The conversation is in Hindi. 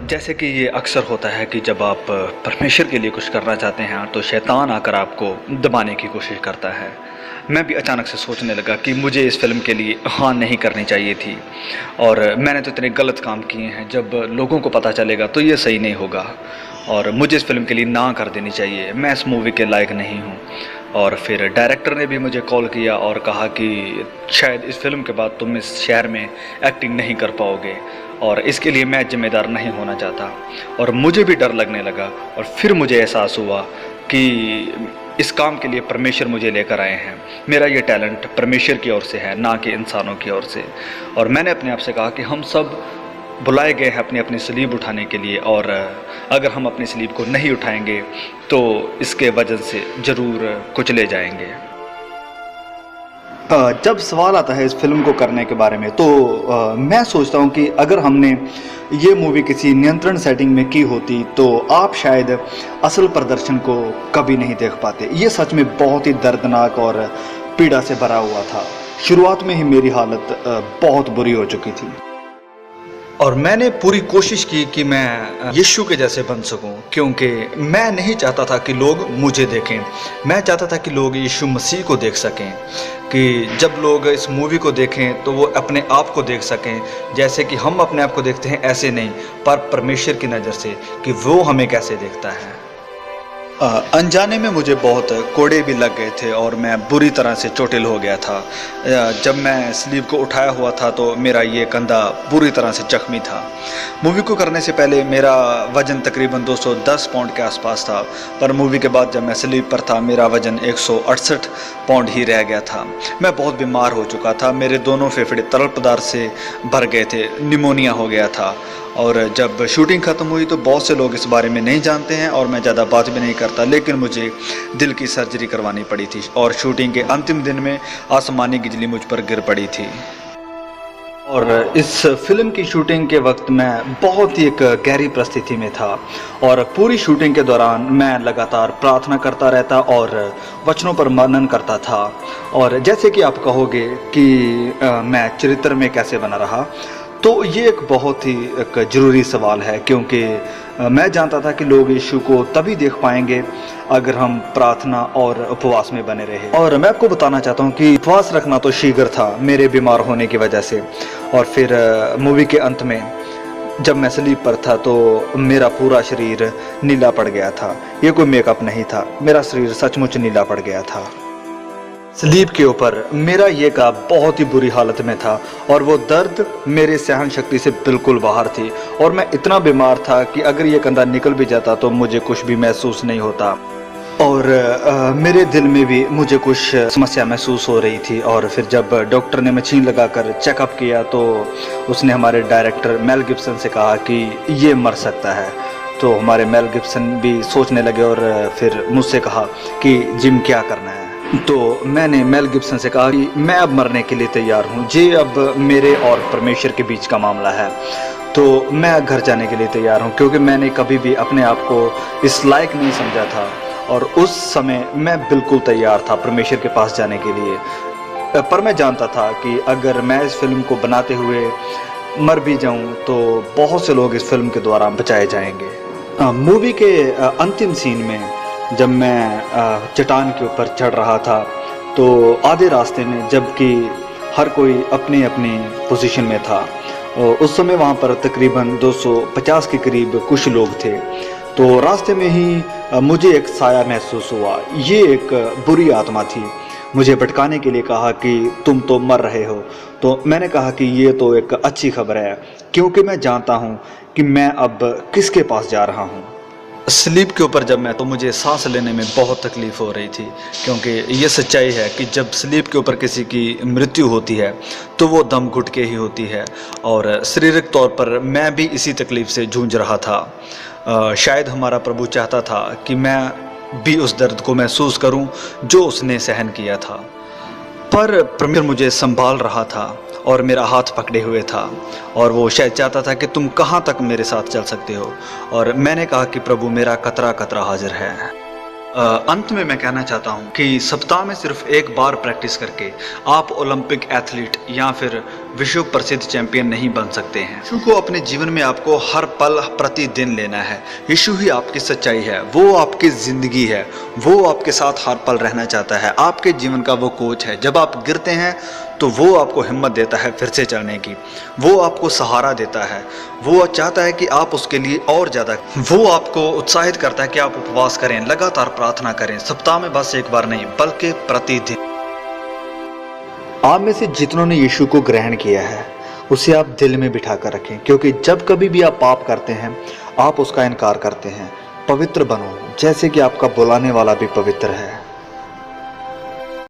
जैसे कि ये अक्सर होता है कि जब आप परमेश्वर के लिए कुछ करना चाहते हैं तो शैतान आकर आपको दबाने की कोशिश करता है। मैं भी अचानक से सोचने लगा कि मुझे इस फिल्म के लिए हाँ नहीं करनी चाहिए थी और मैंने तो इतने गलत काम किए हैं, जब लोगों को पता चलेगा तो ये सही नहीं होगा और मुझे इस फिल्म के लिए ना कर देनी चाहिए, मैं इस मूवी के लायक नहीं हूँ। और फिर डायरेक्टर ने भी मुझे कॉल किया और कहा कि शायद इस फिल्म के बाद तुम इस शहर में एक्टिंग नहीं कर पाओगे और इसके लिए मैं जिम्मेदार नहीं होना चाहता। और मुझे भी डर लगने लगा और फिर मुझे एहसास हुआ कि इस काम के लिए परमेश्वर मुझे लेकर आए हैं। मेरा ये टैलेंट परमेश्वर की ओर से है, ना कि इंसानों की ओर से। और मैंने अपने आप से कहा कि हम सब बुलाए गए हैं अपनी अपनी सलीब उठाने के लिए, और अगर हम अपनी सलीब को नहीं उठाएंगे तो इसके वजह से ज़रूर कुचले जाएंगे। जब सवाल आता है इस फिल्म को करने के बारे में तो मैं सोचता हूँ कि अगर हमने ये मूवी किसी नियंत्रण सेटिंग में की होती तो आप शायद असल प्रदर्शन को कभी नहीं देख पाते। ये सच में बहुत ही दर्दनाक और पीड़ा से भरा हुआ था। शुरुआत में ही मेरी हालत बहुत बुरी हो चुकी थी और मैंने पूरी कोशिश की कि मैं यीशु के जैसे बन सकूं, क्योंकि मैं नहीं चाहता था कि लोग मुझे देखें। मैं चाहता था कि लोग यीशु मसीह को देख सकें, कि जब लोग इस मूवी को देखें तो वो अपने आप को देख सकें जैसे कि हम अपने आप को देखते हैं, ऐसे नहीं पर परमेश्वर की नज़र से कि वो हमें कैसे देखता है। अनजाने में मुझे बहुत कोड़े भी लग गए थे और मैं बुरी तरह से चोटिल हो गया था। जब मैं स्लीव को उठाया हुआ था तो मेरा ये कंधा पूरी तरह से जख्मी था। मूवी को करने से पहले मेरा वज़न तकरीबन 210 पाउंड के आसपास था, पर मूवी के बाद जब मैं स्लीव पर था मेरा वज़न 168 पाउंड ही रह गया था। मैं बहुत बीमार हो चुका था, मेरे दोनों फेफड़े तरल पदार्थ से भर गए थे, निमोनिया हो गया था। और जब शूटिंग ख़त्म हुई तो बहुत से लोग इस बारे में नहीं जानते हैं और मैं ज़्यादा बात भी नहीं करता, लेकिन मुझे दिल की सर्जरी करवानी पड़ी थी और शूटिंग के अंतिम दिन में आसमानी बिजली मुझ पर गिर पड़ी थी। और इस फिल्म की शूटिंग के वक्त मैं बहुत ही एक गहरी परिस्थिति में था और पूरी शूटिंग के दौरान मैं लगातार प्रार्थना करता रहता और वचनों पर मनन करता था। और जैसे कि आप कहोगे कि मैं चरित्र में कैसे बना रहा, तो ये एक बहुत ही एक ज़रूरी सवाल है, क्योंकि मैं जानता था कि लोग यीशु को तभी देख पाएंगे अगर हम प्रार्थना और उपवास में बने रहे। और मैं आपको बताना चाहता हूँ कि उपवास रखना तो शीघ्र था मेरे बीमार होने की वजह से। और फिर मूवी के अंत में जब मैं स्लीप पर था तो मेरा पूरा शरीर नीला पड़ गया था। ये कोई मेकअप नहीं था, मेरा शरीर सचमुच नीला पड़ गया था। स्लीप के ऊपर मेरा ये का बहुत ही बुरी हालत में था और वो दर्द मेरे सहन शक्ति से बिल्कुल बाहर थी। और मैं इतना बीमार था कि अगर ये कंधा निकल भी जाता तो मुझे कुछ भी महसूस नहीं होता। और मेरे दिल में भी मुझे कुछ समस्या महसूस हो रही थी। और फिर जब डॉक्टर ने मशीन लगाकर चेकअप किया तो उसने हमारे डायरेक्टर मेल गिब्सन से कहा कि ये मर सकता है। तो हमारे मेल गिब्सन भी सोचने लगे और फिर मुझसे कहा कि जिम क्या करना है। तो मैंने मेल गिब्सन से कहा कि मैं अब मरने के लिए तैयार हूँ, ये अब मेरे और परमेश्वर के बीच का मामला है, तो मैं घर जाने के लिए तैयार हूँ, क्योंकि मैंने कभी भी अपने आप को इस लायक नहीं समझा था और उस समय मैं बिल्कुल तैयार था परमेश्वर के पास जाने के लिए। पर मैं जानता था कि अगर मैं इस फिल्म को बनाते हुए मर भी जाऊँ तो बहुत से लोग इस फिल्म के द्वारा बचाए जाएंगे। मूवी के अंतिम सीन में जब मैं चट्टान के ऊपर चढ़ रहा था तो आधे रास्ते में, जबकि हर कोई अपनी अपनी पोजीशन में था, उस समय वहाँ पर तकरीबन 250 के करीब कुछ लोग थे। तो रास्ते में ही मुझे एक साया महसूस हुआ। ये एक बुरी आत्मा थी, मुझे भटकाने के लिए कहा कि तुम तो मर रहे हो। तो मैंने कहा कि ये तो एक अच्छी खबर है, क्योंकि मैं जानता हूँ कि मैं अब किसके पास जा रहा हूँ। स्लीप के ऊपर जब मैं तो मुझे सांस लेने में बहुत तकलीफ़ हो रही थी, क्योंकि ये सच्चाई है कि जब स्लीप के ऊपर किसी की मृत्यु होती है तो वो दम घुट के ही होती है। और शारीरिक तौर पर मैं भी इसी तकलीफ़ से जूझ रहा था। शायद हमारा प्रभु चाहता था कि मैं भी उस दर्द को महसूस करूं जो उसने सहन किया था, पर परमेश्वर मुझे संभाल रहा था और मेरा हाथ पकड़े हुए था और वो शायद चाहता था कि तुम कहाँ तक मेरे साथ चल सकते हो। और मैंने कहा कि प्रभु मेरा कतरा कतरा हाजिर है। अंत में मैं कहना चाहता हूं कि सप्ताह में सिर्फ एक बार प्रैक्टिस करके आप ओलंपिक एथलीट या फिर विश्व प्रसिद्ध चैंपियन नहीं बन सकते हैं। यीशु को अपने जीवन में आपको हर पल प्रतिदिन लेना है। यीशु ही आपकी सच्चाई है, वो आपकी ज़िंदगी है, वो आपके साथ हर पल रहना चाहता है, आपके जीवन का वो कोच है। जब आप गिरते हैं तो वो आपको हिम्मत देता है फिर से चलने की, वो आपको सहारा देता है, वो चाहता है कि आप उसके लिए और ज़्यादा, वो आपको उत्साहित करता है कि आप उपवास करें, लगातार प्रार्थना करें, सप्ताह में बस एक बार नहीं बल्कि प्रतिदिन। आप में से जितनों ने यीशु को ग्रहण किया है उसे आप दिल में बिठा कर रखें, क्योंकि जब कभी भी आप पाप करते हैं आप उसका इनकार करते हैं। पवित्र बनो जैसे कि आपका बुलाने वाला भी पवित्र है।